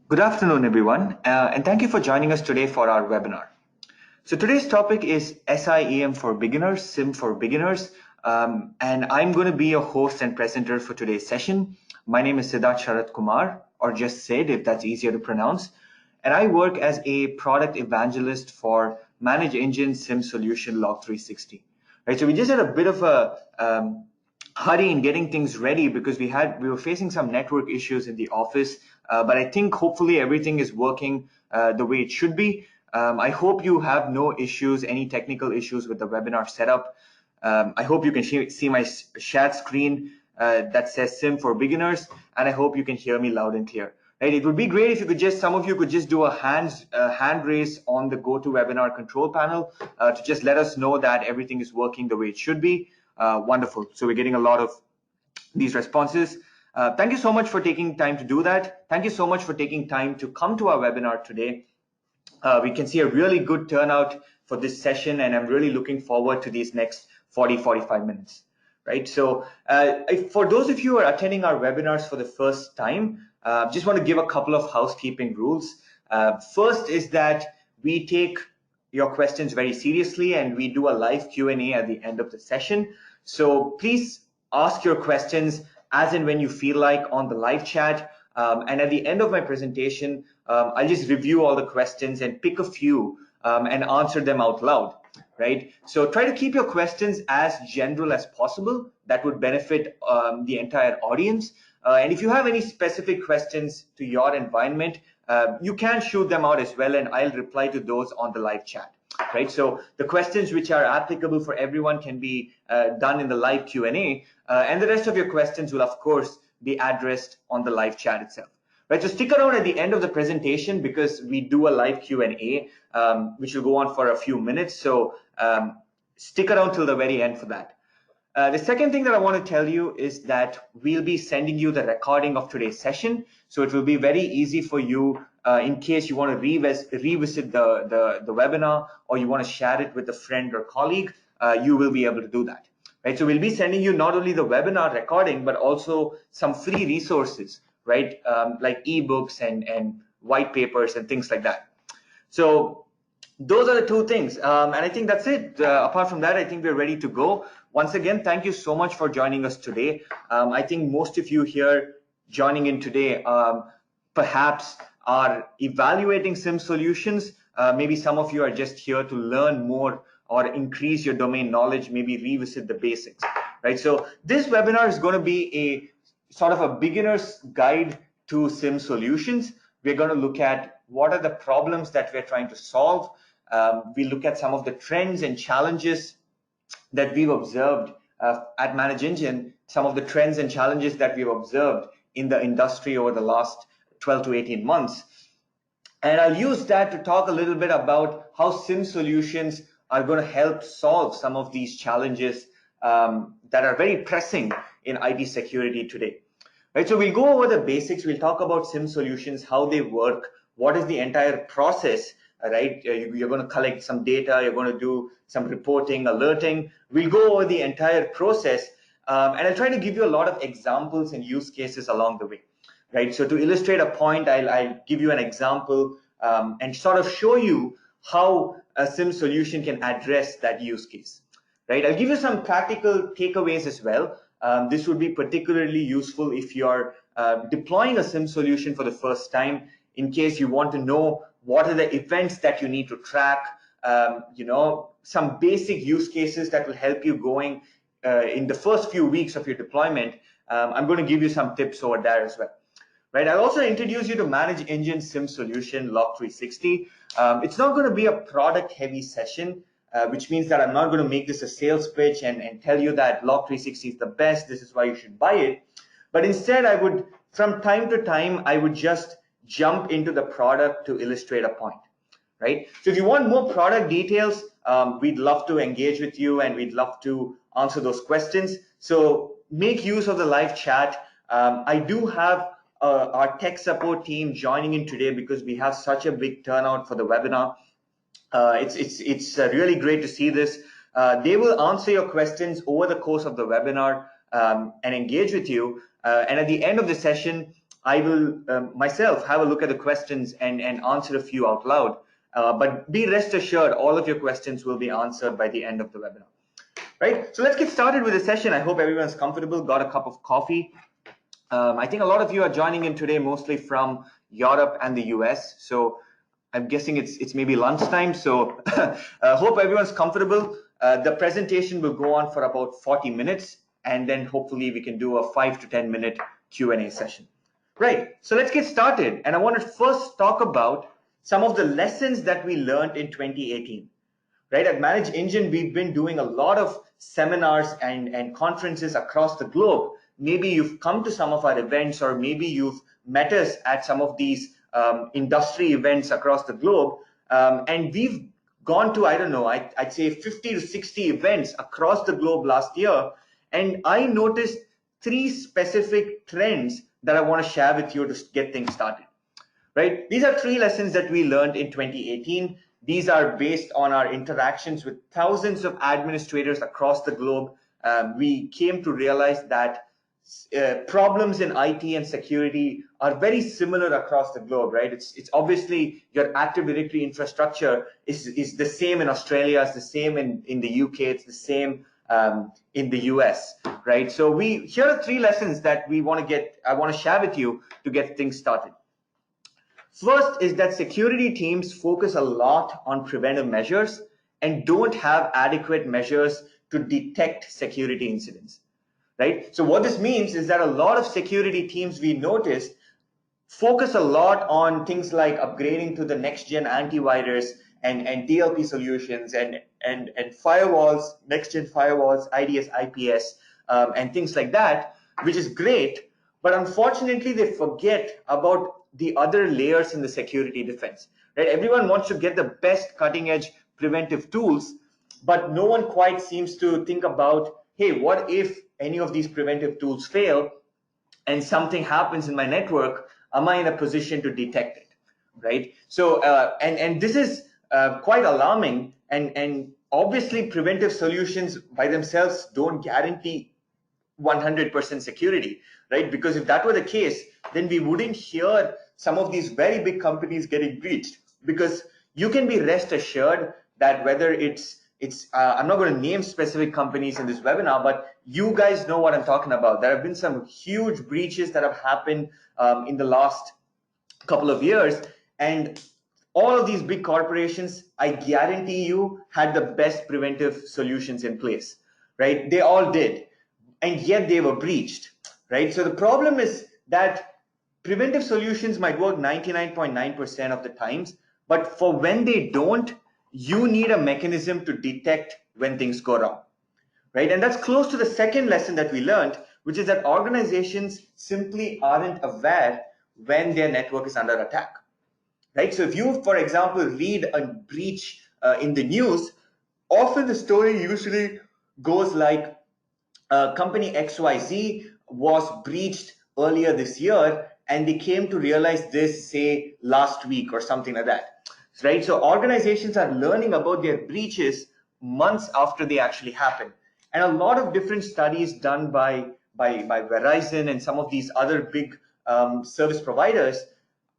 Good afternoon, everyone, and thank you for joining us today for our webinar. So today's topic is SIEM for beginners, SIM for beginners, and I'm going to be your host and presenter for today's session. My name is Siddharth Sharat Kumar, or just Sid if that's easier to pronounce, and I work as a product evangelist for ManageEngine SIM solution Log360. Right, so we just had a bit of a hurry in getting things ready because we were facing some network issues in the office, but I think hopefully everything is working the way it should be. I hope you have no issues, any technical issues with the webinar setup. I hope you can see my chat screen that says SIM for beginners, and I hope you can hear me loud and clear. Right, it would be great if you could some of you could just do a hand raise on the GoToWebinar control panel to just let us know that everything is working the way it should be. Wonderful. So we're getting a lot of these responses. Thank you so much for taking time to do that. Thank you so much for taking time to come to our webinar today. We can see a really good turnout for this session, and I'm really looking forward to these next 40-45 minutes. Right. So for those of you who are attending our webinars for the first time, just want to give a couple of housekeeping rules. First is that we take your questions very seriously, and we do a live Q&A at the end of the session. So please ask your questions as and when you feel like on the live chat. And at the end of my presentation, I'll just review all the questions and pick a few and answer them out loud, right? So try to keep your questions as general as possible. That would benefit the entire audience. And if you have any specific questions to your environment, you can shoot them out as well, and I'll reply to those on the live chat. Right, so the questions which are applicable for everyone can be done in the live Q&A, and the rest of your questions will, of course, be addressed on the live chat itself. Right, so stick around at the end of the presentation because we do a live Q&A, which will go on for a few minutes. So stick around till the very end for that. The second thing that I want to tell you is that we'll be sending you the recording of today's session. So it will be very easy for you in case you want to revisit the webinar, or you want to share it with a friend or colleague, you will be able to do that. Right? So we'll be sending you not only the webinar recording, but also some free resources, right? Like ebooks and white papers and things like that. So those are the two things. And I think that's it. Apart from that, I think we're ready to go. Once again, thank you so much for joining us today. I think most of you here joining in today perhaps are evaluating SIM solutions. Maybe some of you are just here to learn more or increase your domain knowledge, maybe revisit the basics, right? So this webinar is going to be a sort of a beginner's guide to SIM solutions. We're going to look at what are the problems that we're trying to solve. We look at some of the trends and challenges that we've observed at ManageEngine, some of the trends and challenges that we've observed in the industry over the last 12 to 18 months. And I'll use that to talk a little bit about how SIM solutions are going to help solve some of these challenges that are very pressing in IT security today. Right, so we'll go over the basics. We'll talk about SIM solutions, how they work, what is the entire process, right? You're going to collect some data, you're going to do some reporting, alerting. We'll go over the entire process, and I'll try to give you a lot of examples and use cases along the way, right? So to illustrate a point, I'll give you an example and sort of show you how a SIM solution can address that use case, right? I'll give you some practical takeaways as well. This would be particularly useful if you're deploying a SIM solution for the first time, in case you want to know what are the events that you need to track, some basic use cases that will help you going in the first few weeks of your deployment. I'm going to give you some tips over there as well. Right, I'll also introduce you to ManageEngine SIM solution Log360. It's not going to be a product-heavy session, which means that I'm not going to make this a sales pitch and tell you that Log360 is the best, this is why you should buy it. But instead, I would, from time to time, I would just jump into the product to illustrate a point, right? So if you want more product details, we'd love to engage with you and we'd love to answer those questions. So make use of the live chat. I do have our tech support team joining in today because we have such a big turnout for the webinar. It's really great to see this. They will answer your questions over the course of the webinar and engage with you. And at the end of the session, I will myself have a look at the questions and answer a few out loud. But be rest assured, all of your questions will be answered by the end of the webinar. Right? So let's get started with the session. I hope everyone's comfortable, got a cup of coffee. I think a lot of you are joining in today, mostly from Europe and the US. So I'm guessing it's maybe lunchtime. So hope everyone's comfortable. The presentation will go on for about 40 minutes, and then hopefully we can do a 5 to 10 minute Q&A session. Right, so let's get started. And I want to first talk about some of the lessons that we learned in 2018. Right, at ManageEngine, we've been doing a lot of seminars and conferences across the globe. Maybe you've come to some of our events, or maybe you've met us at some of these industry events across the globe. And we've gone to, I don't know, I'd say 50 to 60 events across the globe last year. And I noticed 3 specific trends that I want to share with you to get things started. Right? These are 3 lessons that we learned in 2018. These are based on our interactions with thousands of administrators across the globe. We came to realize that problems in IT and security are very similar across the globe, right? It's obviously your Active Directory infrastructure is the same in Australia, it's the same in the UK, it's the same in the US, right? So here are 3 lessons that I want to share with you to get things started. First is that security teams focus a lot on preventive measures and don't have adequate measures to detect security incidents, right? So what this means is that a lot of security teams, we noticed, focus a lot on things like upgrading to the next-gen antivirus and DLP solutions and firewalls, next-gen firewalls, IDS, IPS, and things like that, which is great. But unfortunately, they forget about the other layers in the security defense, right? Everyone wants to get the best cutting edge preventive tools, but no one quite seems to think about, hey, what if any of these preventive tools fail and something happens in my network? Am I in a position to detect it, right? So, and this is quite alarming, and obviously preventive solutions by themselves don't guarantee 100% security, right? Because if that were the case, then we wouldn't hear some of these very big companies getting breached. Because you can be rest assured that whether it's I'm not going to name specific companies in this webinar, but you guys know what I'm talking about. There have been some huge breaches that have happened in the last couple of years, and all of these big corporations, I guarantee you, had the best preventive solutions in place, right? They all did. And yet they were breached, right? So the problem is that preventive solutions might work 99.9% of the times, but for when they don't, you need a mechanism to detect when things go wrong, right? And that's close to the second lesson that we learned, which is that organizations simply aren't aware when their network is under attack, right? So if you, for example, read a breach in the news, often the story usually goes like, company XYZ was breached earlier this year, and they came to realize this, say, last week or something like that, right? So organizations are learning about their breaches months after they actually happen. And a lot of different studies done by Verizon and some of these other big service providers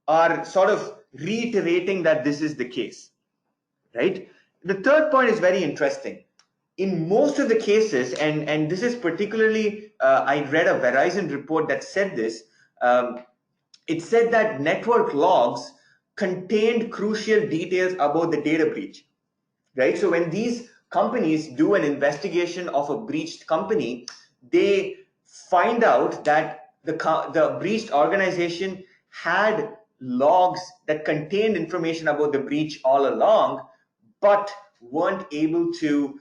are sort of reiterating that this is the case, right? The third point is very interesting. In most of the cases, and this is particularly, I read a Verizon report that said this, it said that network logs contained crucial details about the data breach, right? So when these companies do an investigation of a breached company, they find out that the breached organization had logs that contained information about the breach all along, but weren't able to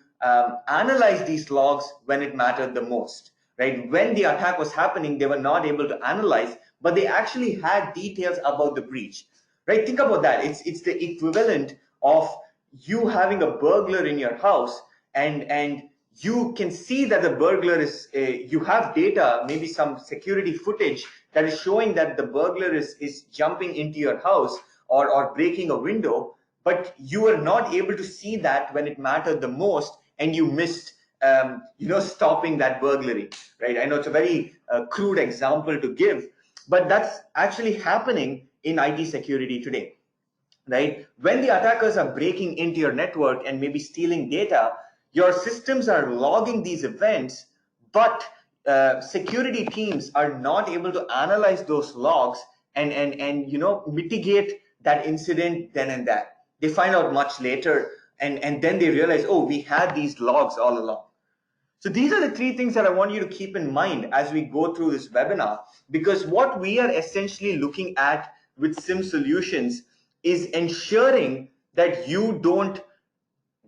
analyze these logs when it mattered the most, right? When the attack was happening, they were not able to analyze, but they actually had details about the breach, right? Think about that. It's the equivalent of you having a burglar in your house, and you can see that the burglar is, you have data, maybe some security footage that is showing that the burglar is jumping into your house or breaking a window, but you were not able to see that when it mattered the most, and you missed stopping that burglary, right? I know it's a very crude example to give, but that's actually happening in IT security today, right? When the attackers are breaking into your network and maybe stealing data, your systems are logging these events, but security teams are not able to analyze those logs and mitigate that incident then and there. They find out much later, and then they realize, oh, we had these logs all along. So these are the three things that I want you to keep in mind as we go through this webinar, because what we are essentially looking at with SIM solutions is ensuring that you don't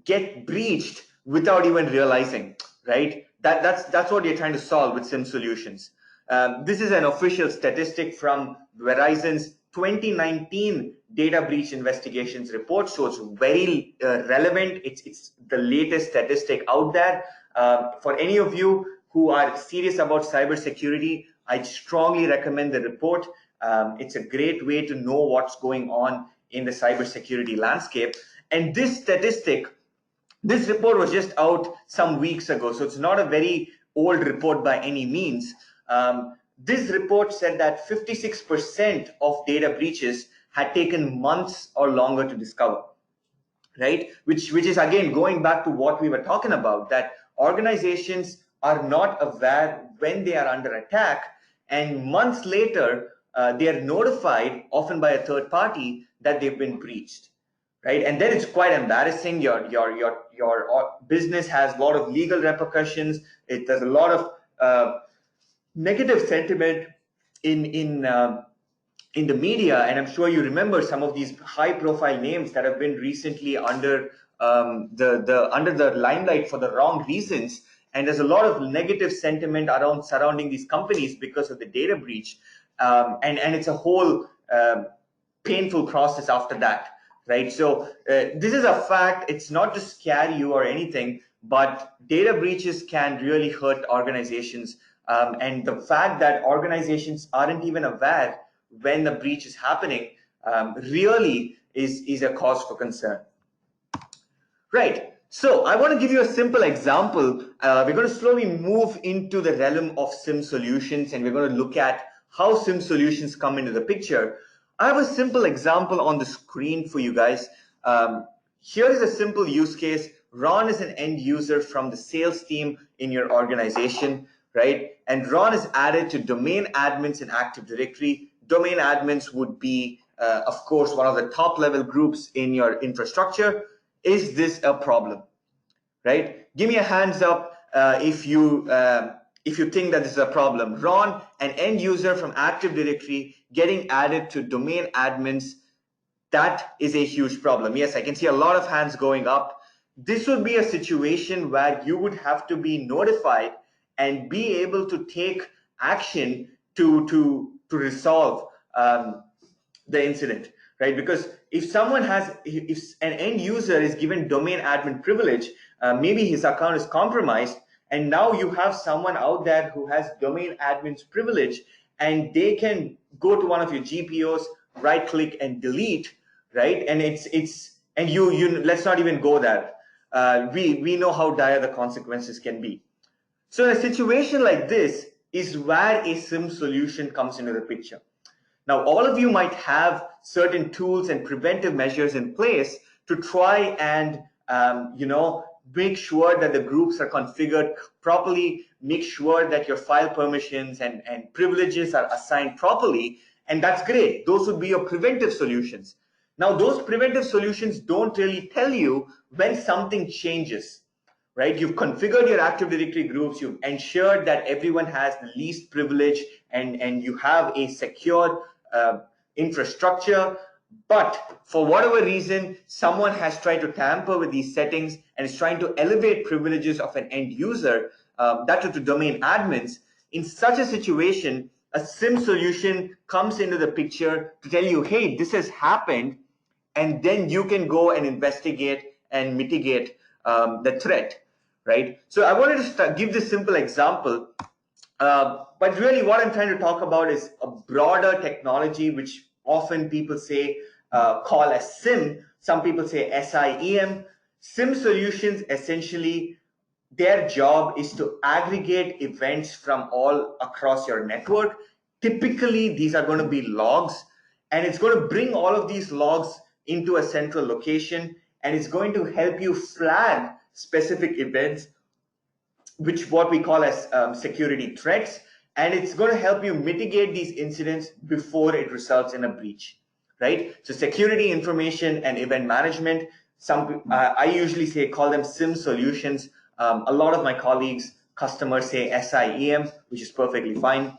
get breached without even realizing, right? That's what you're trying to solve with SIM solutions. This is an official statistic from Verizon's 2019 data breach investigations report, so it's very relevant. It's the latest statistic out there. For any of you who are serious about cybersecurity, I strongly recommend the report. It's a great way to know what's going on in the cybersecurity landscape. And this report was just out some weeks ago, so it's not a very old report by any means. This report said that 56% of data breaches had taken months or longer to discover, right? Which is again going back to what we were talking about, that organizations are not aware when they are under attack, and months later they are notified, often by a third party, that they've been breached, right? And then it's quite embarrassing. Your business has a lot of legal repercussions. There's a lot of negative sentiment in the media, and I'm sure you remember some of these high-profile names that have been recently under the limelight for the wrong reasons. And there's a lot of negative sentiment surrounding these companies because of the data breach, and it's a whole painful process after that, right? So this is a fact. It's not to scare you or anything, but data breaches can really hurt organizations. And the fact that organizations aren't even aware when the breach is happening really is a cause for concern. Right. So I want to give you a simple example. We're going to slowly move into the realm of SIM solutions, and we're going to look at how SIM solutions come into the picture. I have a simple example on the screen for you guys. Here is a simple use case. Ron is an end user from the sales team in your organization, right? And Ron is added to domain admins in Active Directory. Domain admins would be, of course, one of the top level groups in your infrastructure. Is this a problem, right? Give me a hands up if you think that this is a problem. Ron, an end user from Active Directory, getting added to domain admins, that is a huge problem. Yes, I can see a lot of hands going up. This would be a situation where you would have to be notified and be able to take action to resolve the incident, right? Because if an end user is given domain admin privilege, maybe his account is compromised, and now you have someone out there who has domain admin's privilege, and they can go to one of your GPOs, right click and delete, right? And you let's not even go there. We know how dire the consequences can be. So in a situation like this is where a SIM solution comes into the picture. Now, all of you might have certain tools and preventive measures in place to try and make sure that the groups are configured properly, make sure that your file permissions and privileges are assigned properly, and that's great. Those would be your preventive solutions. Now, those preventive solutions don't really tell you when something changes, right? You've configured your Active Directory groups, you've ensured that everyone has the least privilege, and you have a secure infrastructure, but for whatever reason, someone has tried to tamper with these settings and is trying to elevate privileges of an end user, that to domain admins. In such a situation, a SIM solution comes into the picture to tell you, hey, this has happened, and then you can go and investigate and mitigate the threat, right? So I wanted to give this simple example, but really what I'm trying to talk about is a broader technology, which often people say, call as SIM. Some people say SIEM. SIM solutions, essentially, their job is to aggregate events from all across your network Typically, these are going to be logs, and it's going to bring all of these logs into a central location, and it's going to help you flag specific events, which what we call as security threats, and it's going to help you mitigate these incidents before it results in a breach, right? So security information and event management, I usually say call them SIEM solutions. A lot of my colleagues, customers say SIEM, which is perfectly fine.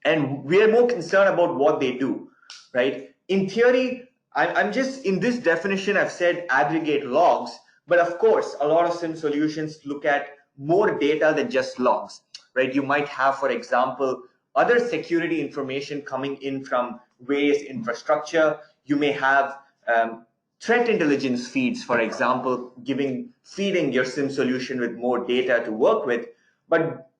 And we are more concerned about what they do, right? In theory, I'm just, in this definition, I've said aggregate logs, but of course, a lot of SIEM solutions look at more data than just logs, right? You might have, for example, other security information coming in from various infrastructure. You may have threat intelligence feeds, for example, feeding your SIEM solution with more data to work with. But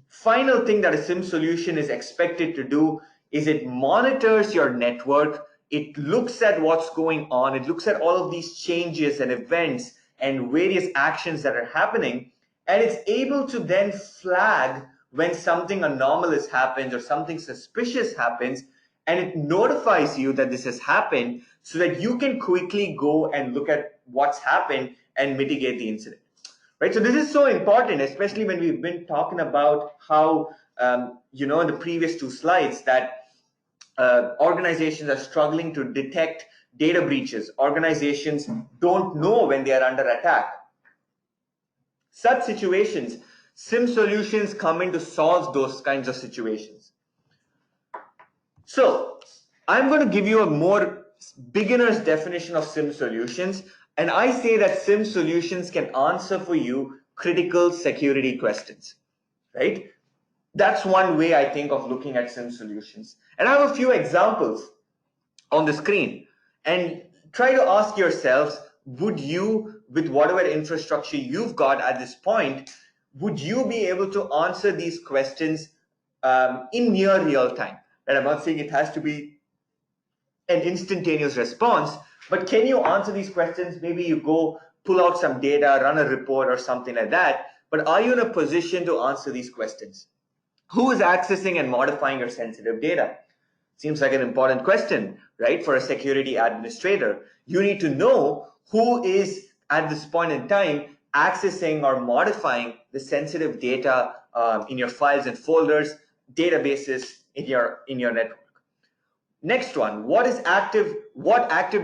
final thing that a SIEM solution is expected to do is it monitors your network. It looks at what's going on. It looks at all of these changes and events and various actions that are happening. And it's able to then flag when something anomalous happens or something suspicious happens. And it notifies you that this has happened so that you can quickly go and look at what's happened and mitigate the incident. Right, so this is so important, especially when we've been talking about how, in the previous two slides, that organizations are struggling to detect data breaches. Organizations don't know when they are under attack. Such situations, SIEM solutions come in to solve those kinds of situations. So I'm going to give you a more beginner's definition of SIEM solutions. And I say that SIEM solutions can answer for you critical security questions, right? That's one way I think of looking at SIEM solutions. And I have a few examples on the screen. And try to ask yourselves, would you, with whatever infrastructure you've got at this point, would you be able to answer these questions in near real time? And I'm not saying it has to be an instantaneous response, but can you answer these questions? Maybe you go pull out some data, run a report or something like that, but are you in a position to answer these questions? Who is accessing and modifying your sensitive data? Seems like an important question, right? For a security administrator, you need to know who is at this point in time accessing or modifying the sensitive data in your files and folders, databases in your network. Next one, what active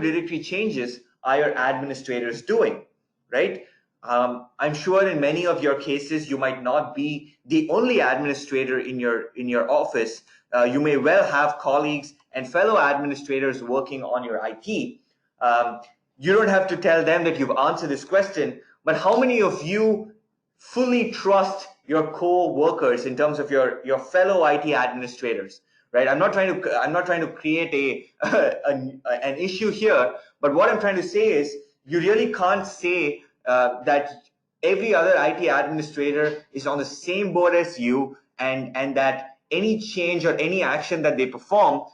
directory changes are your administrators doing, right? I'm sure in many of your cases, you might not be the only administrator in your office. You may well have colleagues and fellow administrators working on your IT. You don't have to tell them that you've answered this question, but how many of you fully trust your co-workers in terms of your fellow IT administrators? Right? I'm not trying to create an issue here, but what I'm trying to say is you really can't say that every other IT administrator is on the same boat as you, and that any change or any action that they perform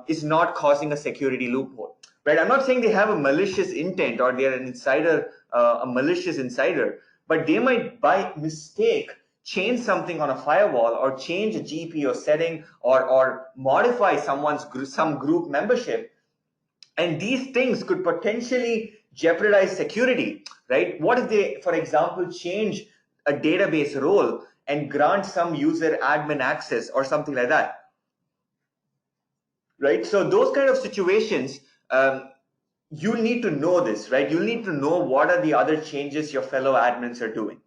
is not causing a security loophole. Right? I'm not saying they have a malicious intent or they're an insider, a malicious insider, but they might by mistake change something on a firewall or change a GPO setting or modify some group membership. And these things could potentially jeopardize security, right? What if they, for example, change a database role and grant some user admin access or something like that, right? So those kind of situations, you need to know this, right? You need to know what are the other changes your fellow admins are doing.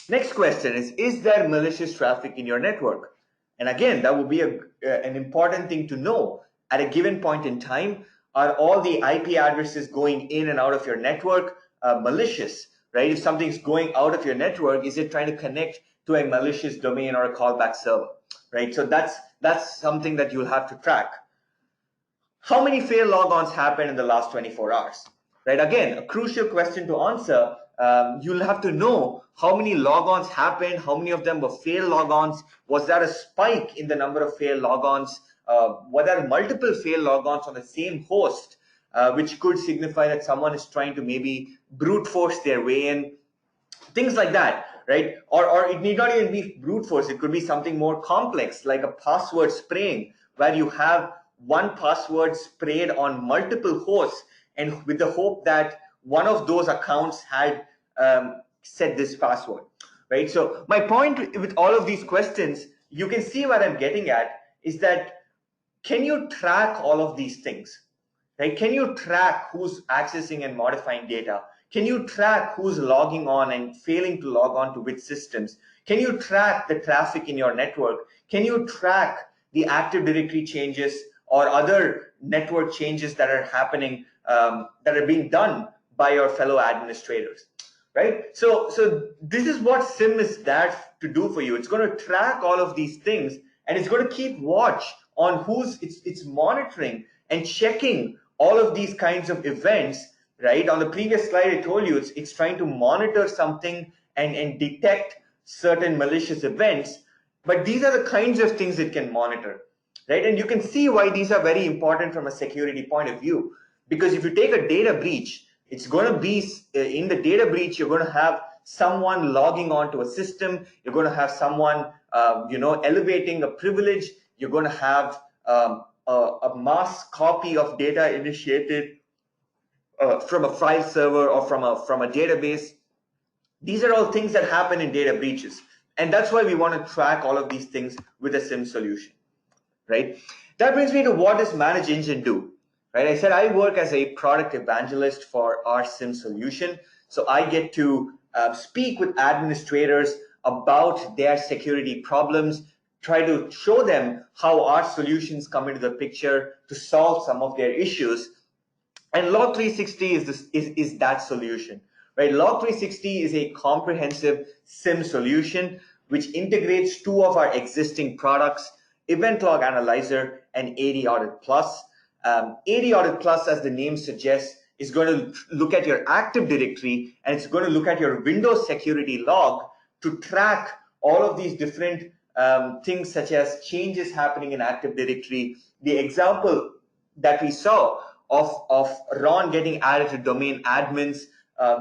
Next question is there malicious traffic in your network? And again, that would be an important thing to know. At a given point in time, are all the IP addresses going in and out of your network malicious, right? If something's going out of your network, is it trying to connect to a malicious domain or a callback server, right? So that's something that you'll have to track. How many failed logons happened in the last 24 hours, right? Again, a crucial question to answer. You'll have to know how many logons happened, how many of them were failed logons. Was there a spike in the number of failed logons? Were there multiple failed logons on the same host, which could signify that someone is trying to maybe brute force their way in? Things like that, right? Or it need not even be brute force. It could be something more complex, like a password spraying, where you have one password sprayed on multiple hosts, and with the hope that one of those accounts had set this password, right? So my point with all of these questions, you can see what I'm getting at, is that can you track all of these things? Right? Can you track who's accessing and modifying data? Can you track who's logging on and failing to log on to which systems? Can you track the traffic in your network? Can you track the Active Directory changes or other network changes that are happening, that are being done by your fellow administrators? Right? So this is what SIEM is there to do for you. It's going to track all of these things, and it's going to keep watch on who's it's monitoring and checking all of these kinds of events, right? On the previous slide, I told you it's trying to monitor something and detect certain malicious events, but these are the kinds of things it can monitor, right? And you can see why these are very important from a security point of view, because if you take a data breach, it's going to be in the data breach, you're going to have someone logging onto a system, you're going to have someone elevating a privilege, you're going to have a mass copy of data initiated from a file server or from a database. These are all things that happen in data breaches, and that's why we want to track all of these things with a SIEM solution, right? That brings me to what does ManageEngine do, right? I said I work as a product evangelist for our SIEM solution, so I get to speak with administrators about their security problems, try to show them how our solutions come into the picture to solve some of their issues. And Log360 is that solution, right? Log360 is a comprehensive SIEM solution which integrates two of our existing products, Event Log Analyzer and AD Audit Plus. AD Audit Plus, as the name suggests, is going to look at your Active Directory, and it's going to look at your Windows security log to track all of these different things, such as changes happening in Active Directory. The example that we saw of Ron getting added to domain admins,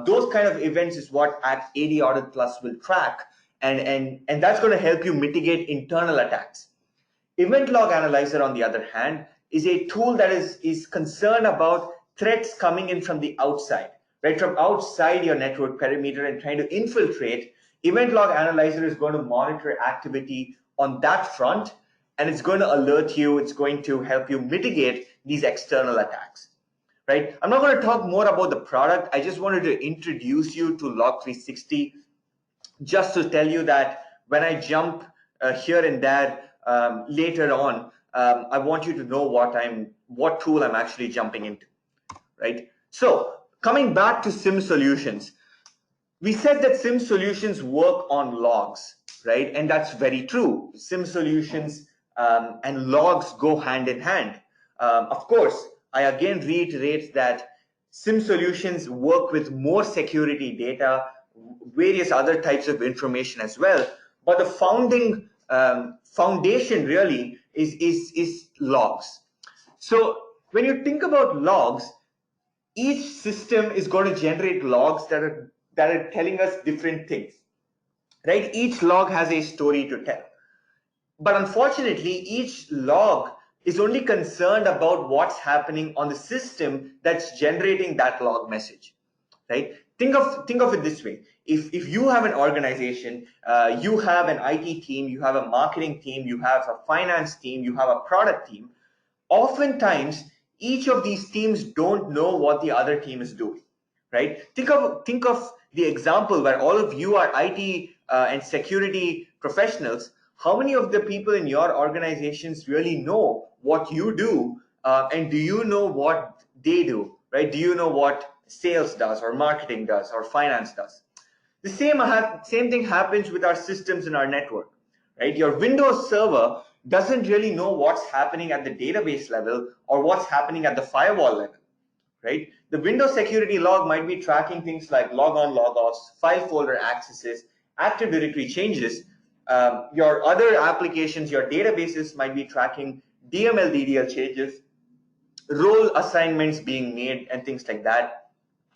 those kind of events is what AD Audit Plus will track, and that's going to help you mitigate internal attacks. Event Log Analyzer, on the other hand, is a tool that is concerned about threats coming in from the outside, right? From outside your network perimeter and trying to infiltrate. Event Log Analyzer is going to monitor activity on that front, and it's going to alert you. It's going to help you mitigate these external attacks, right? I'm not going to talk more about the product. I just wanted to introduce you to Log360, just to tell you that when I jump here and there later on, I want you to know what tool I'm actually jumping into, right? So coming back to SIEM solutions, we said that SIEM solutions work on logs, right? And that's very true. SIEM solutions and logs go hand in hand. Of course, I again reiterate that SIEM solutions work with more security data, various other types of information as well. But the foundation really is logs. So when you think about logs, each system is going to generate logs that are telling us different things, right? Each log has a story to tell. But unfortunately, each log is only concerned about what's happening on the system that's generating that log message, right? Think of it this way. If you have an organization, you have an IT team, you have a marketing team, you have a finance team, you have a product team, oftentimes each of these teams don't know what the other team is doing, right? Think of the example where all of you are IT and security professionals. How many of the people in your organizations really know what you do, and do you know what they do, right? Do you know what sales does or marketing does or finance does? The same thing happens with our systems in our network, right? Your Windows server doesn't really know what's happening at the database level or what's happening at the firewall level, right? The Windows security log might be tracking things like log on, log offs, file folder accesses, Active Directory changes. Your other applications, your databases might be tracking DML, DDL changes, role assignments being made, and things like that.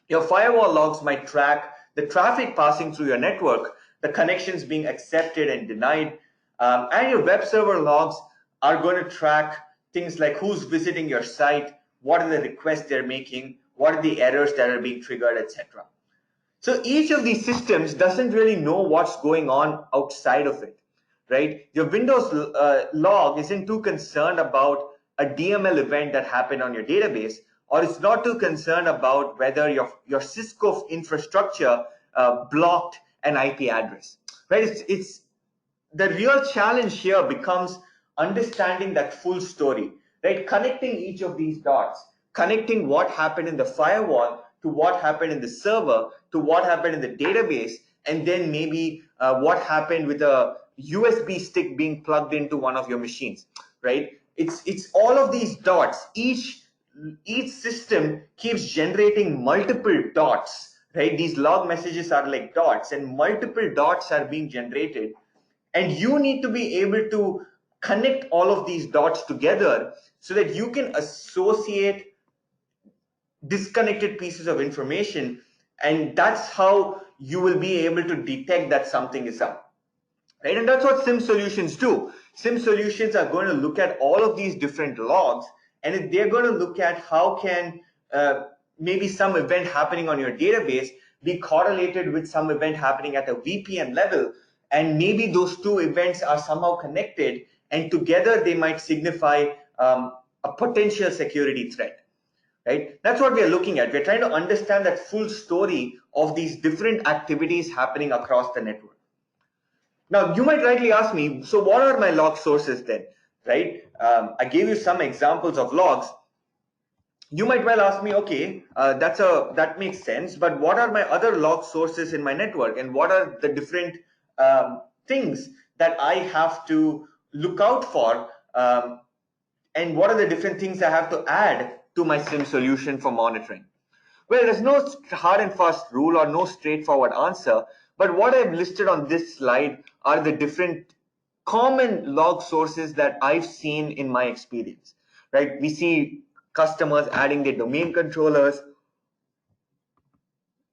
Your firewall logs might track the traffic passing through your network, the connections being accepted and denied. And your web server logs are going to track things like who's visiting your site, what are the requests they're making, what are the errors that are being triggered, etc. So each of these systems doesn't really know what's going on outside of it, right? Your Windows log isn't too concerned about a DML event that happened on your database, or it's not too concerned about whether your Cisco infrastructure blocked an IP address, right? It's the real challenge here becomes understanding that full story, right? Connecting each of these dots, connecting what happened in the firewall to what happened in the server to what happened in the database, and then maybe what happened with a USB stick being plugged into one of your machines, right? It's all of these dots. Each system keeps generating multiple dots, right? These log messages are like dots, and multiple dots are being generated, and you need to be able to connect all of these dots together so that you can associate disconnected pieces of information, and that's how you will be able to detect that something is up, right? And that's what SIEM solutions do. SIEM solutions are going to look at all of these different logs, and they're going to look at how can maybe some event happening on your database be correlated with some event happening at a VPN level, and maybe those two events are somehow connected, and together they might signify a potential security threat. Right? That's what we are looking at. We're trying to understand that full story of these different activities happening across the network. Now, you might rightly ask me, so what are my log sources then, right? I gave you some examples of logs. You might well ask me, okay, that makes sense, but what are my other log sources in my network, and what are the different things that I have to look out for, and what are the different things I have to add to my SIEM solution for monitoring? Well, there's no hard and fast rule or no straightforward answer, but what I've listed on this slide are the different common log sources that I've seen in my experience, right? We see customers adding their domain controllers.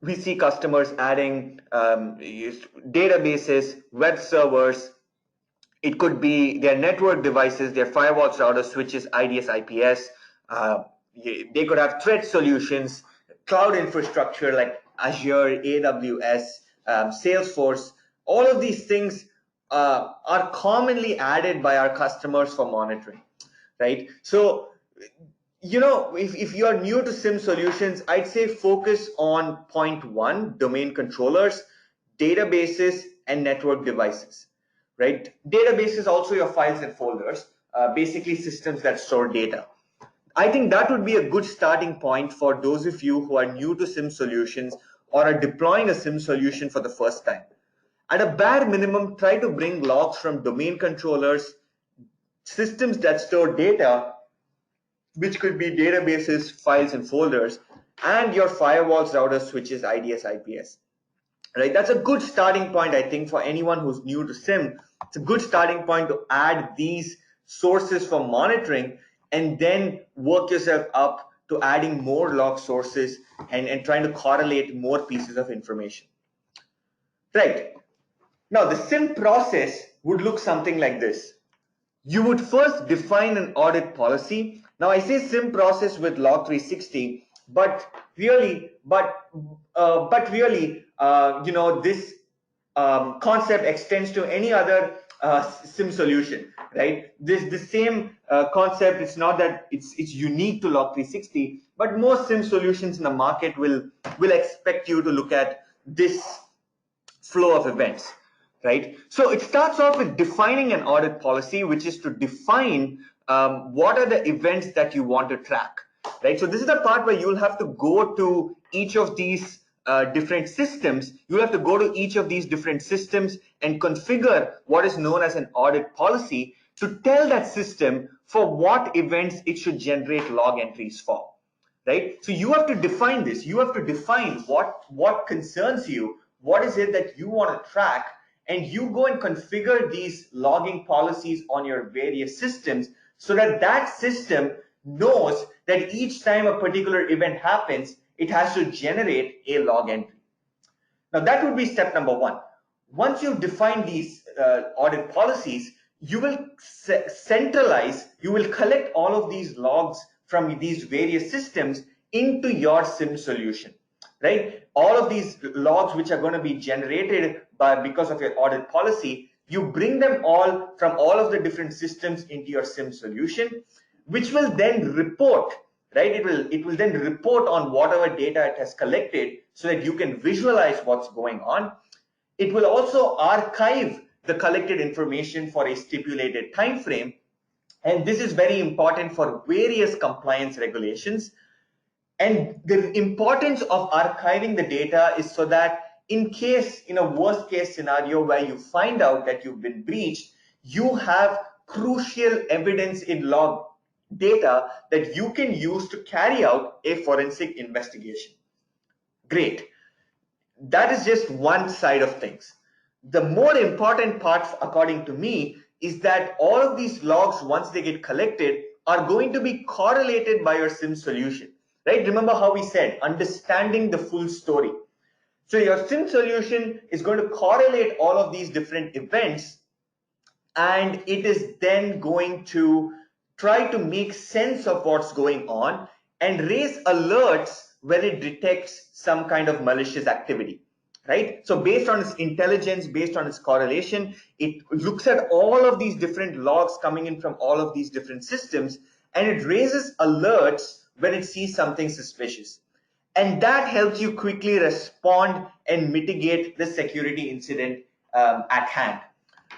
We see customers adding databases, web servers. It could be their network devices, their firewalls, routers, switches, IDS, IPS. They could have threat solutions, cloud infrastructure like Azure, AWS, Salesforce. All of these things are commonly added by our customers for monitoring, right? So, if you are new to SIEM solutions, I'd say focus on point one, domain controllers, databases, and network devices, right? Databases, also your files and folders, basically systems that store data. I think that would be a good starting point for those of you who are new to SIEM solutions or are deploying a SIEM solution for the first time. At a bare minimum, try to bring logs from domain controllers, systems that store data, which could be databases, files, and folders, and your firewalls, routers, switches, IDS, IPS. Right? That's a good starting point, I think, for anyone who's new to SIEM. It's a good starting point to add these sources for monitoring, and then work yourself up to adding more log sources and trying to correlate more pieces of information. Right. Now, the SIEM process would look something like this. You would first define an audit policy. Now, I say SIEM process with Log 360, but really, this concept extends to any other SIEM solution, right? The same concept. It's not that it's unique to Log 360, but most SIEM solutions in the market will expect you to look at this flow of events, right? So it starts off with defining an audit policy, which is to define what are the events that you want to track, right? So this is the part where you'll have to go to each of these different systems. You'll have to go to each of these different systems and configure what is known as an audit policy to tell that system for what events it should generate log entries for, right? So you have to define this. You have to define what concerns you, what is it that you want to track, and you go and configure these logging policies on your various systems so that that system knows that each time a particular event happens, it has to generate a log entry. Now that would be step number one. Once you've defined these audit policies, you will centralize, you will collect all of these logs from these various systems into your SIEM solution, right? All of these logs which are going to be generated because of your audit policy, you bring them all from all of the different systems into your SIEM solution, which will then report, right? It will then report on whatever data it has collected so that you can visualize what's going on. It will also archive the collected information for a stipulated time frame. And this is very important for various compliance regulations. And the importance of archiving the data is so that in case, in a worst case scenario where you find out that you've been breached, you have crucial evidence in log data that you can use to carry out a forensic investigation. Great. That is just one side of things. The more important part, according to me, is that all of these logs, once they get collected, are going to be correlated by your SIEM solution, right? Remember how we said, understanding the full story. So your SIEM solution is going to correlate all of these different events, and it is then going to try to make sense of what's going on and raise alerts when it detects some kind of malicious activity, right? So based on its intelligence, based on its correlation, it looks at all of these different logs coming in from all of these different systems, and it raises alerts when it sees something suspicious. And that helps you quickly respond and mitigate the security incident at hand,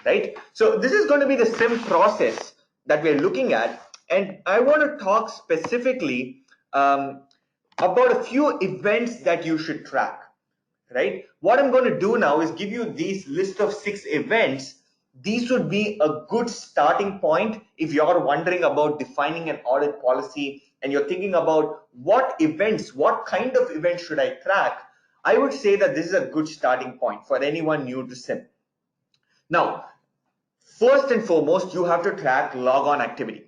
right? So this is going to be the SIEM process that we're looking at. And I want to talk specifically about a few events that you should track, right? What I'm going to do now is give you these list of 6 events. These would be a good starting point if you're wondering about defining an audit policy and you're thinking about what events, what kind of events should I track. I would say that this is a good starting point for anyone new to SIEM. Now, first and foremost, you have to track logon activity,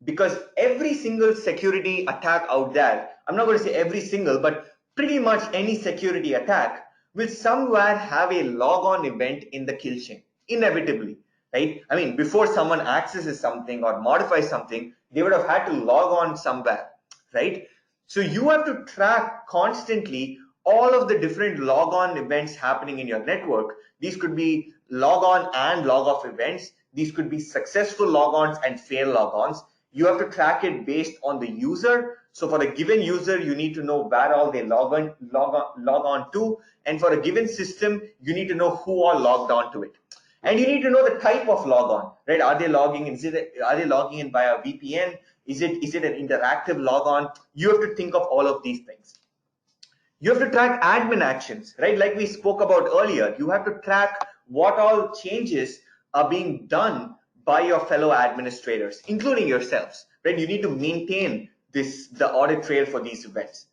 because every single security attack out there, I'm not going to say every single, but pretty much any security attack will somewhere have a logon event in the kill chain, inevitably, right? I mean, before someone accesses something or modifies something, they would have had to log on somewhere, right? So you have to track constantly all of the different logon events happening in your network. These could be log on and log off events. These could be successful logons and fail logons. You have to track it based on the user. So for a given user, you need to know where all they log on to. And for a given system, you need to know who all logged on to it. And you need to know the type of logon, right? Are they logging in? Are they logging in via VPN? Is it an interactive logon? You have to think of all of these things. You have to track admin actions, right? Like we spoke about earlier, you have to track what all changes are being done by your fellow administrators, including yourselves, right? You need to maintain the audit trail for these events.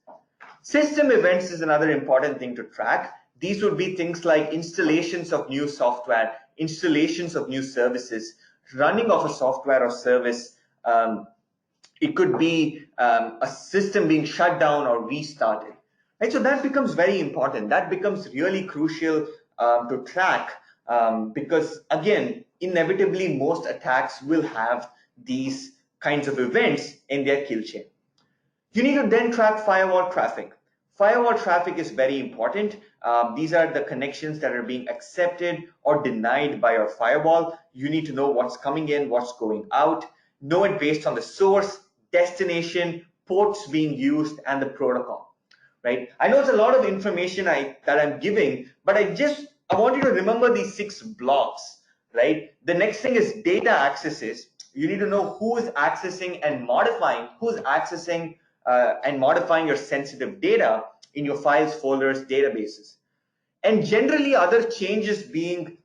System events is another important thing to track. These would be things like installations of new software, installations of new services, running of a software or service. It could be a system being shut down or restarted. Right, so that becomes very important. That becomes really crucial to track because, again, inevitably, most attacks will have these kinds of events in their kill chain. You need to then track firewall traffic. Firewall traffic is very important. These are the connections that are being accepted or denied by your firewall. You need to know what's coming in, what's going out, know it based on the source, destination, ports being used, and the protocol. Right? I know it's a lot of information that I'm giving, but I want you to remember these 6 blocks, right? The next thing is data accesses. You need to know who is accessing and modifying, your sensitive data in your files, folders, databases. And generally other changes being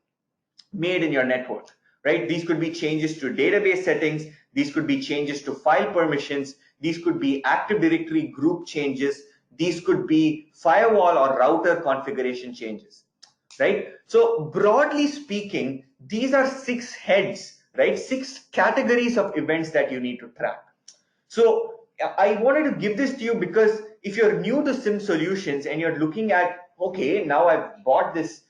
made in your network, right? These could be changes to database settings. These could be changes to file permissions. These could be Active Directory group changes. These could be firewall or router configuration changes, right? So broadly speaking, these are 6 heads, right? 6 categories of events that you need to track. So I wanted to give this to you because if you're new to SIEM solutions and you're looking at, okay, now I've bought this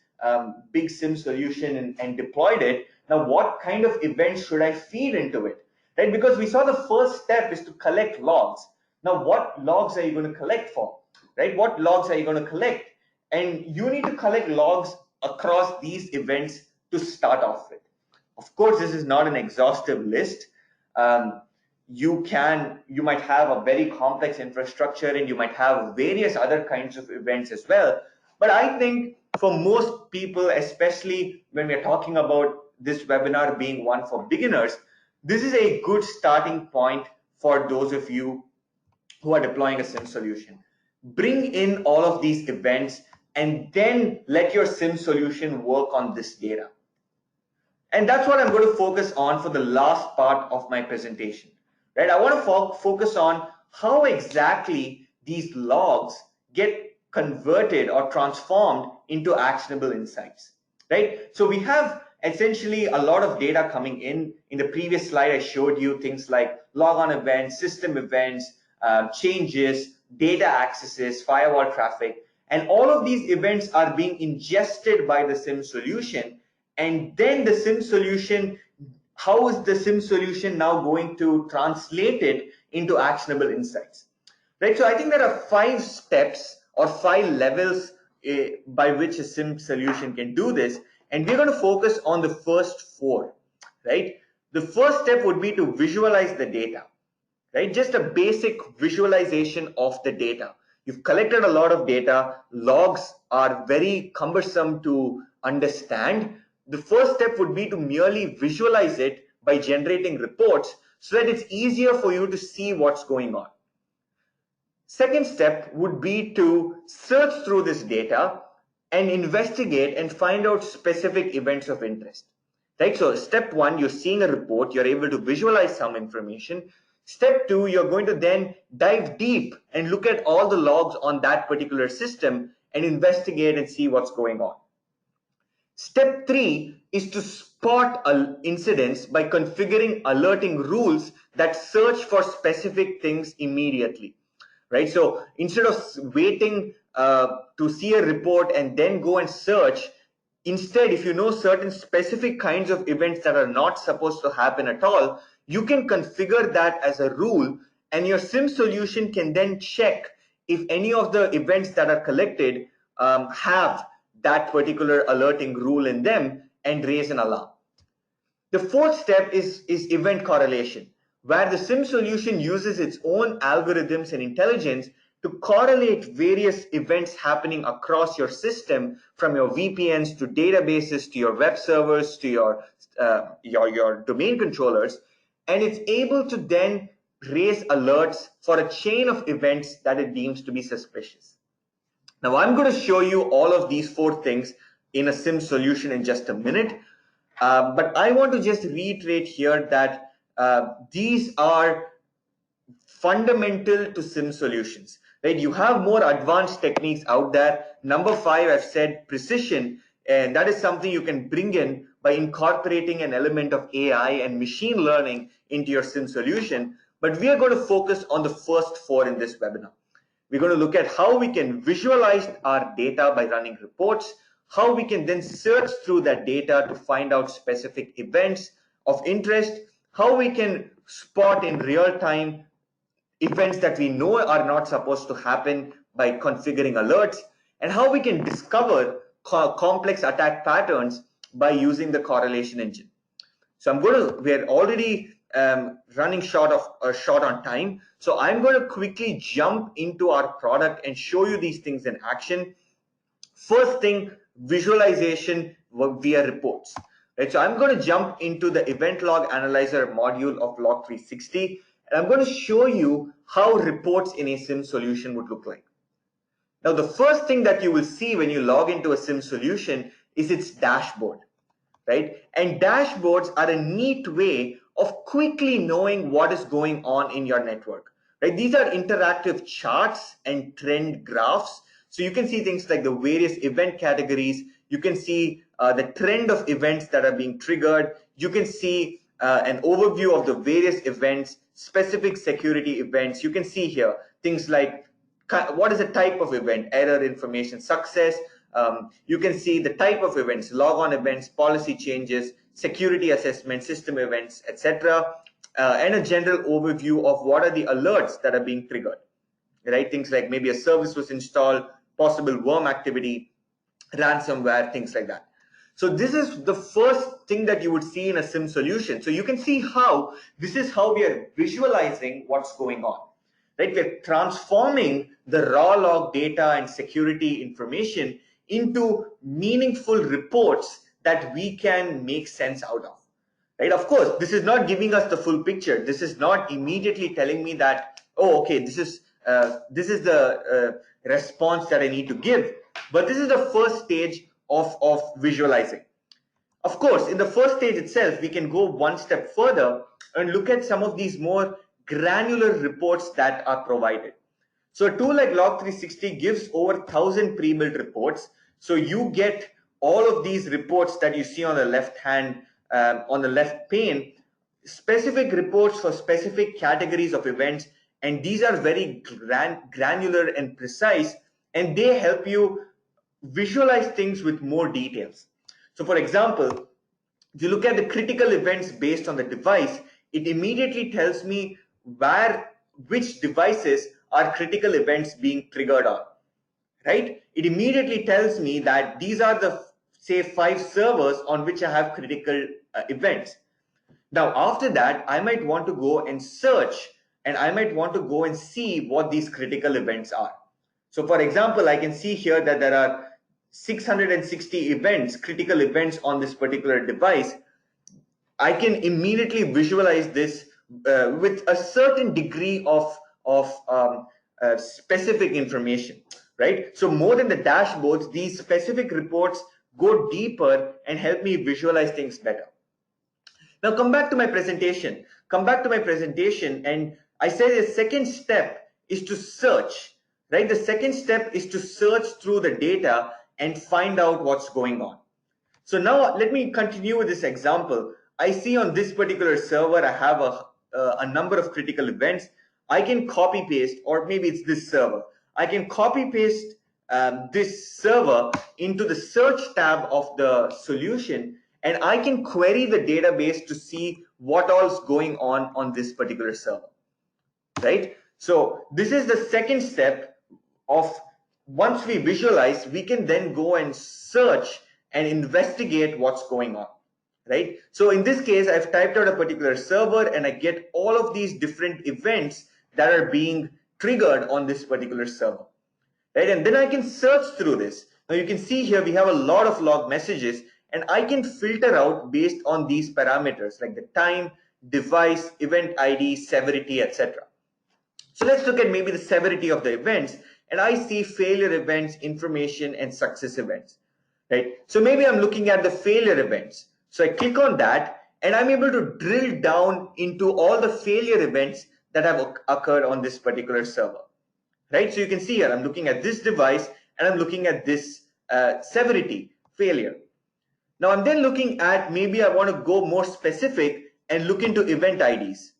big SIEM solution and deployed it. Now, what kind of events should I feed into it? Right? Because we saw the first step is to collect logs. Now, what logs are you going to collect for? Right? What logs are you going to collect? And you need to collect logs across these events to start off with. Of course, this is not an exhaustive list. You might have a very complex infrastructure and you might have various other kinds of events as well. But I think for most people, especially when we're talking about this webinar being one for beginners, this is a good starting point for those of you who are deploying a SIEM solution. Bring in all of these events and then let your SIEM solution work on this data. And that's what I'm going to focus on for the last part of my presentation. Right? I want to focus on how exactly these logs get converted or transformed into actionable insights. Right? So we have essentially a lot of data coming in. In the previous slide, I showed you things like logon events, system events, changes, data accesses, firewall traffic, and all of these events are being ingested by the SIEM solution. And then the SIEM solution, how is the SIEM solution now going to translate it into actionable insights? Right. So I think there are 5 steps or 5 levels by which a SIEM solution can do this. And we're going to focus on the first 4. Right. The first step would be to visualize the data. Right. Just a basic visualization of the data. You've collected a lot of data. Logs are very cumbersome to understand. The first step would be to merely visualize it by generating reports so that it's easier for you to see what's going on. Second step would be to search through this data and investigate and find out specific events of interest. Right? So step 1, you're seeing a report, you're able to visualize some information. Step 2, you're going to then dive deep and look at all the logs on that particular system and investigate and see what's going on. Step 3 is to spot incidents by configuring alerting rules that search for specific things immediately. Right? So instead of waiting to see a report and then go and search, instead, if you know certain specific kinds of events that are not supposed to happen at all, you can configure that as a rule, and your SIEM solution can then check if any of the events that are collected have that particular alerting rule in them and raise an alarm. The fourth step is event correlation, where the SIEM solution uses its own algorithms and intelligence to correlate various events happening across your system, from your VPNs to databases to your web servers to your domain controllers, and it's able to then raise alerts for a chain of events that it deems to be suspicious. Now, I'm going to show you all of these 4 things in a SIEM solution in just a minute. But I want to just reiterate here that these are fundamental to SIEM solutions. Right? You have more advanced techniques out there. Number 5, I've said precision, and that is something you can bring in by incorporating an element of AI and machine learning into your SIEM solution. But we are going to focus on the first 4 in this webinar. We're going to look at how we can visualize our data by running reports, how we can then search through that data to find out specific events of interest, how we can spot in real time events that we know are not supposed to happen by configuring alerts, and how we can discover complex attack patterns by using the correlation engine. So we're already running short on time. So I'm going to quickly jump into our product and show you these things in action. First thing, visualization via reports. Right? So I'm going to jump into the event log analyzer module of Log 360, and I'm going to show you how reports in a SIEM solution would look like. Now, the first thing that you will see when you log into a SIEM solution is its dashboard. Right? And dashboards are a neat way of quickly knowing what is going on in your network. Right? These are interactive charts and trend graphs. So you can see things like the various event categories. You can see the trend of events that are being triggered. You can see an overview of the various events, specific security events. You can see here things like what is the type of event, error, information, success, You can see the type of events, log-on events, policy changes, security assessment, system events, etc., and a general overview of what are the alerts that are being triggered, right? Things like maybe a service was installed, possible worm activity, ransomware, things like that. So this is the first thing that you would see in a SIEM solution. So you can see how this is how we are visualizing what's going on, right? We're transforming the raw log data and security information into meaningful reports that we can make sense out of, right? Of course, this is not giving us the full picture. This is not immediately telling me that, oh, okay, this is the response that I need to give. But this is the first stage of visualizing. Of course, in the first stage itself, we can go one step further and look at some of these more granular reports that are provided. So a tool like Log360 gives over 1,000 pre-built reports. So you get all of these reports that you see on the left hand, on the left pane, specific reports for specific categories of events. And these are very granular and precise, and they help you visualize things with more details. So for example, if you look at the critical events based on the device, it immediately tells me which devices are critical events being triggered on, right? It immediately tells me that these are the, say, 5 servers on which I have critical events. Now, after that, I might want to go and search, and I might want to go and see what these critical events are. So for example, I can see here that there are 660 events, critical events on this particular device. I can immediately visualize this with a certain degree of specific information, right? So more than the dashboards, these specific reports go deeper and help me visualize things better. Now come back to my presentation. And I said the second step is to search, right? The second step is to search through the data and find out what's going on. So now let me continue with this example. I see on this particular server, I have a number of critical events. I can copy paste, or maybe it's this server. I can copy paste this server into the search tab of the solution, and I can query the database to see what all's going on this particular server, right? So this is the second step of, once we visualize, we can then go and search and investigate what's going on, right? So in this case, I've typed out a particular server and I get all of these different events that are being triggered on this particular server, right? And then I can search through this. Now you can see here we have a lot of log messages, and I can filter out based on these parameters like the time, device, event ID, severity, etc. So let's look at maybe the severity of the events, and I see failure events, information, and success events, right? So maybe I'm looking at the failure events. So I click on that, and I'm able to drill down into all the failure events that have occurred on this particular server, right? So you can see here, I'm looking at this device, and I'm looking at this severity failure. Now I'm then looking at, maybe I want to go more specific and look into event IDs,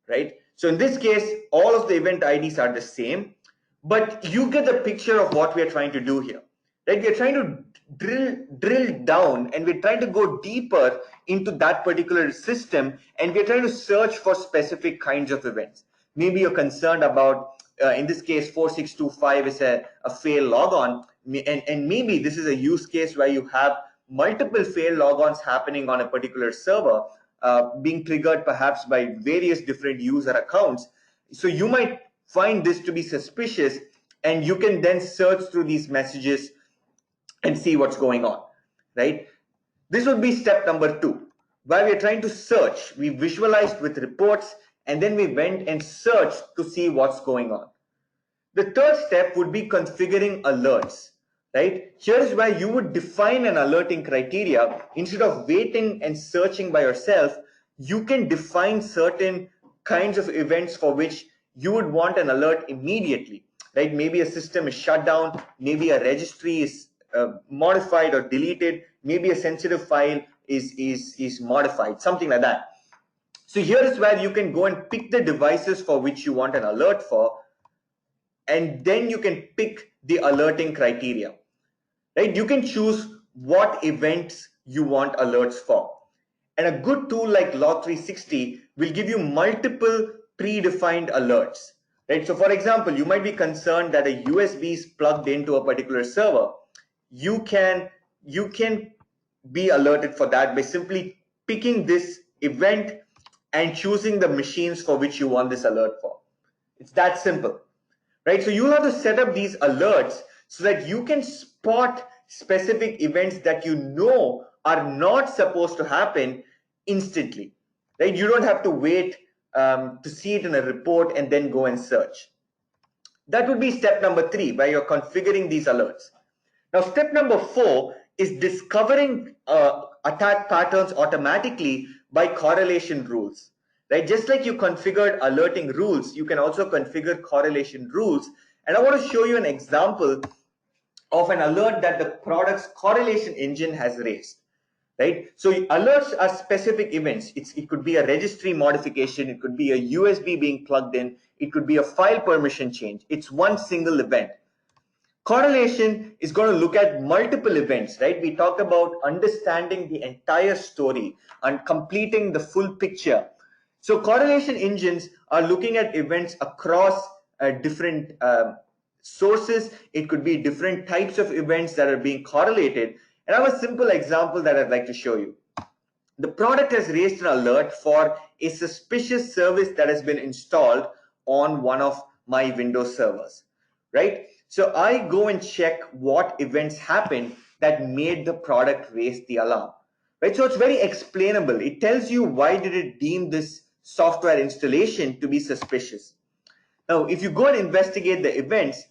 right? So in this case, all of the event IDs are the same, but you get the picture of what we are trying to do here, right? We are trying to drill down, and we're trying to go deeper into that particular system, and we're trying to search for specific kinds of events. Maybe you're concerned about, in this case, 4625 is a fail logon, and maybe this is a use case where you have multiple fail logons happening on a particular server, being triggered perhaps by various different user accounts. So you might find this to be suspicious, and you can then search through these messages and see what's going on, right? This would be step number 2, where we're trying to search. We visualized with reports, and then we went and searched to see what's going on. The third step would be configuring alerts, right? Here's where you would define an alerting criteria. Instead of waiting and searching by yourself, you can define certain kinds of events for which you would want an alert immediately, right? Maybe a system is shut down, maybe a registry is modified or deleted, maybe a sensitive file is modified, something like that. So here is where you can go and pick the devices for which you want an alert for, and then you can pick the alerting criteria. right? You can choose what events you want alerts for. And a good tool like Log360 will give you multiple predefined alerts, right? So for example, you might be concerned that a USB is plugged into a particular server. You can be alerted for that by simply picking this event and choosing the machines for which you want this alert for. It's that simple, right? So you have to set up these alerts so that you can spot specific events that you know are not supposed to happen instantly, right? You don't have to wait to see it in a report and then go and search. That would be step number 3, where you're configuring these alerts. Now, step number 4 is discovering attack patterns automatically by correlation rules, right? Just like you configured alerting rules, you can also configure correlation rules. And I want to show you an example of an alert that the product's correlation engine has raised, right? So alerts are specific events. It could be a registry modification, it could be a USB being plugged in, it could be a file permission change. It's one single event. Correlation is going to look at multiple events, right? We talked about understanding the entire story and completing the full picture. So correlation engines are looking at events across different sources. It could be different types of events that are being correlated. And I have a simple example that I'd like to show you. The product has raised an alert for a suspicious service that has been installed on one of my Windows servers, right? So I go and check what events happened that made the product raise the alarm, right? So it's very explainable. It tells you why did it deem this software installation to be suspicious. Now, if you go and investigate the events,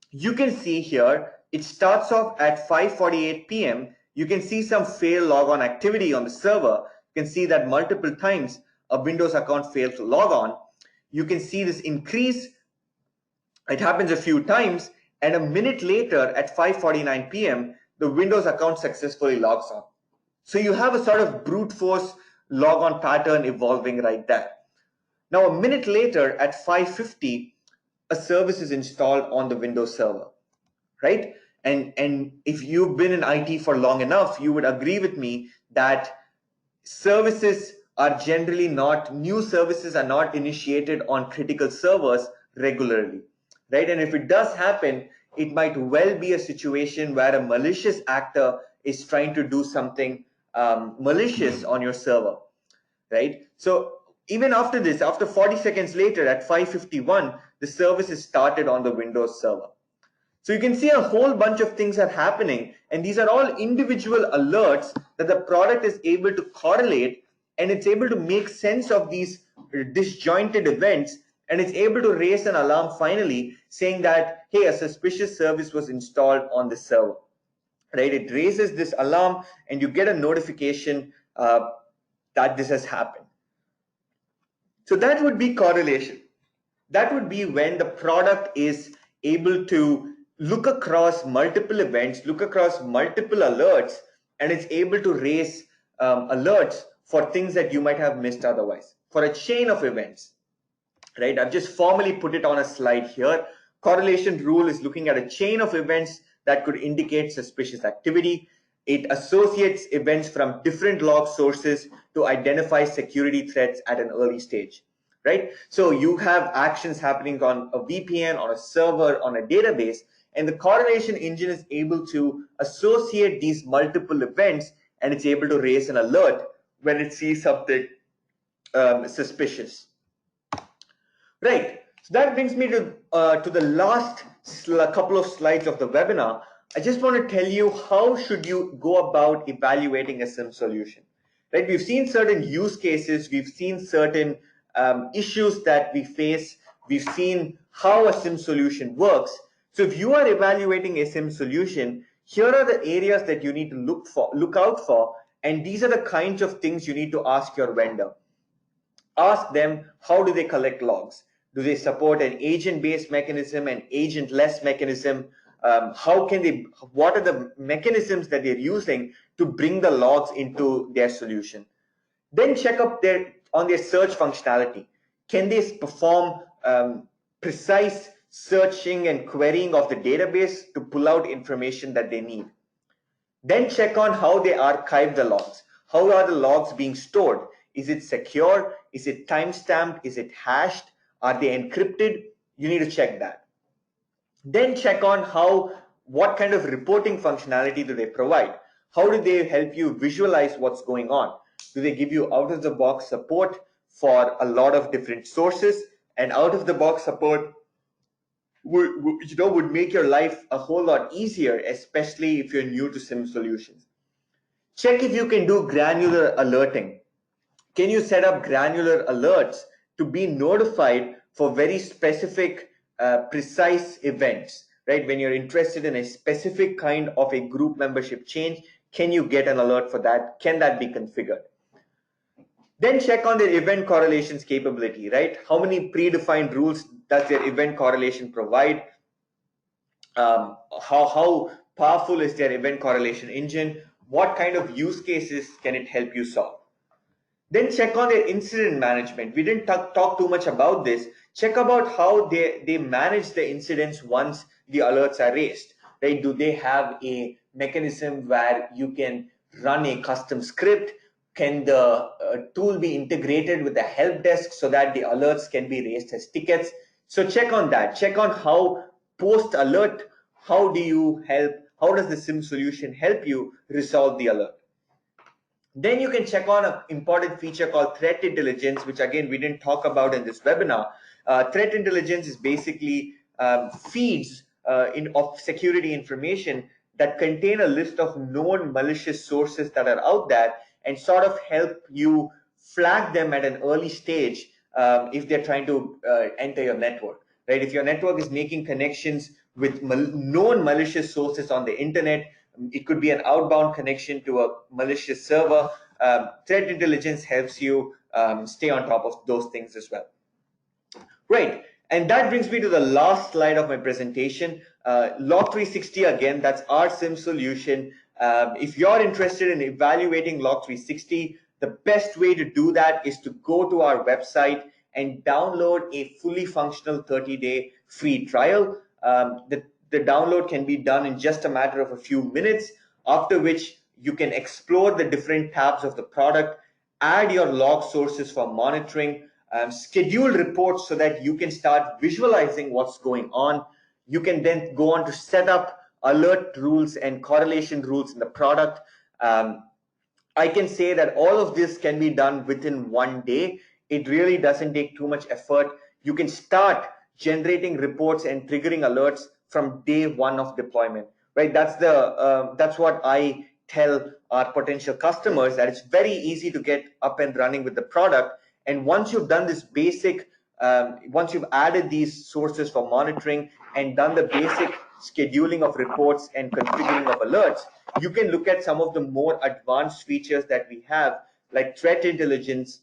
you can see here, it starts off at 5:48 p.m. You can see some fail logon activity on the server. You can see that multiple times a Windows account failed to log on. You can see this increase. It happens a few times, and a minute later at 5:49 p.m., the Windows account successfully logs on. So you have a sort of brute force logon pattern evolving right there. Now, a minute later at 5:50, a service is installed on the Windows server, right? And if you've been in IT for long enough, you would agree with me that services are generally not, new services are not initiated on critical servers regularly, right? And if it does happen, it might well be a situation where a malicious actor is trying to do something malicious on your server, right? So even after this, after 40 seconds later at 5:51, the service is started on the Windows server. So you can see a whole bunch of things are happening, and these are all individual alerts that the product is able to correlate, and it's able to make sense of these disjointed events, and it's able to raise an alarm finally saying that, hey, a suspicious service was installed on the server, right? It raises this alarm and you get a notification that this has happened. So that would be correlation. That would be when the product is able to look across multiple events, look across multiple alerts, and it's able to raise alerts for things that you might have missed otherwise, for a chain of events, right? I've just formally put it on a slide here. Correlation rule is looking at a chain of events that could indicate suspicious activity. It associates events from different log sources to identify security threats at an early stage, right? So you have actions happening on a VPN, on a server, on a database, and the correlation engine is able to associate these multiple events, and it's able to raise an alert when it sees something suspicious. Right. So that brings me to the last couple of slides of the webinar. I just want to tell you how should you go about evaluating a SIEM solution. Right. We've seen certain use cases. We've seen certain issues that we face. We've seen how a SIEM solution works. So if you are evaluating a SIEM solution, here are the areas that you need to look out for, and these are the kinds of things you need to ask your vendor. Ask them, how do they collect logs? Do they support an agent-based mechanism, an agent-less mechanism? What are the mechanisms that they're using to bring the logs into their solution? Then check up on their search functionality. Can they perform precise searching and querying of the database to pull out information that they need. Then check on how they archive the logs. How are the logs being stored? Is it secure? Is it timestamped? Is it hashed? Are they encrypted? You need to check that. Then check on what kind of reporting functionality do they provide? How do they help you visualize what's going on? Do they give you out of the box support for a lot of different sources? And out of the box support would make your life a whole lot easier, especially if you're new to SIEM solutions. Check if you can do granular alerting. Can you set up granular alerts to be notified for very specific, precise events, right? When you're interested in a specific kind of a group membership change, can you get an alert for that? Can that be configured? Then check on their event correlations capability, right? How many predefined rules does their event correlation provide? How powerful is their event correlation engine? What kind of use cases can it help you solve? Then check on their incident management. We didn't talk too much about this. Check about how they manage the incidents once the alerts are raised, right? Do they have a mechanism where you can run a custom script? Can the tool be integrated with the help desk so that the alerts can be raised as tickets? So check on that. Check on how post alert, how does the SIEM solution help you resolve the alert? Then you can check on an important feature called threat intelligence, which again, we didn't talk about in this webinar. Threat intelligence is basically feeds of security information that contain a list of known malicious sources that are out there and sort of help you flag them at an early stage if they're trying to enter your network, right? If your network is making connections with known malicious sources on the internet, it could be an outbound connection to a malicious server. Threat intelligence helps you stay on top of those things as well. Right, and that brings me to the last slide of my presentation. Log360, again, that's our SIEM solution. If you're interested in evaluating Log360, the best way to do that is to go to our website and download a fully functional 30-day free trial. The download can be done in just a matter of a few minutes, after which you can explore the different tabs of the product, add your log sources for monitoring, schedule reports so that you can start visualizing what's going on. You can then go on to set up alert rules and correlation rules in the product. I can say that all of this can be done within one day. It really doesn't take too much effort. You can start generating reports and triggering alerts from day one of deployment, right? That's what I tell our potential customers, that it's very easy to get up and running with the product. And once you've done this basic, once you've added these sources for monitoring and done the basic scheduling of reports and configuring of alerts, you can look at some of the more advanced features that we have, like threat intelligence,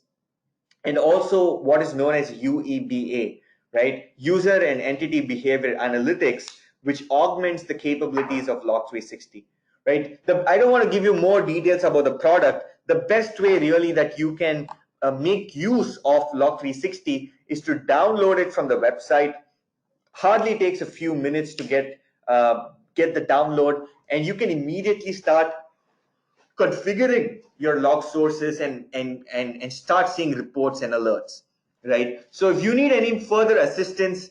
and also what is known as UEBA, right? User and entity behavior analytics, which augments the capabilities of Log360, right? I don't want to give you more details about the product. The best way really that you can make use of Log360 is to download it from the website. Hardly takes a few minutes to get the download, and you can immediately start configuring your log sources and start seeing reports and alerts, right? So if you need any further assistance,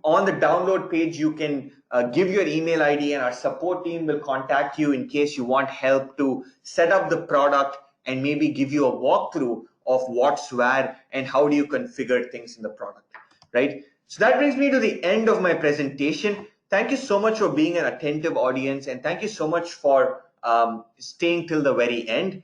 on the download page, you can give your email ID and our support team will contact you in case you want help to set up the product and maybe give you a walkthrough of what's where and how do you configure things in the product, right? So that brings me to the end of my presentation. Thank you so much for being an attentive audience, and thank you so much for staying till the very end.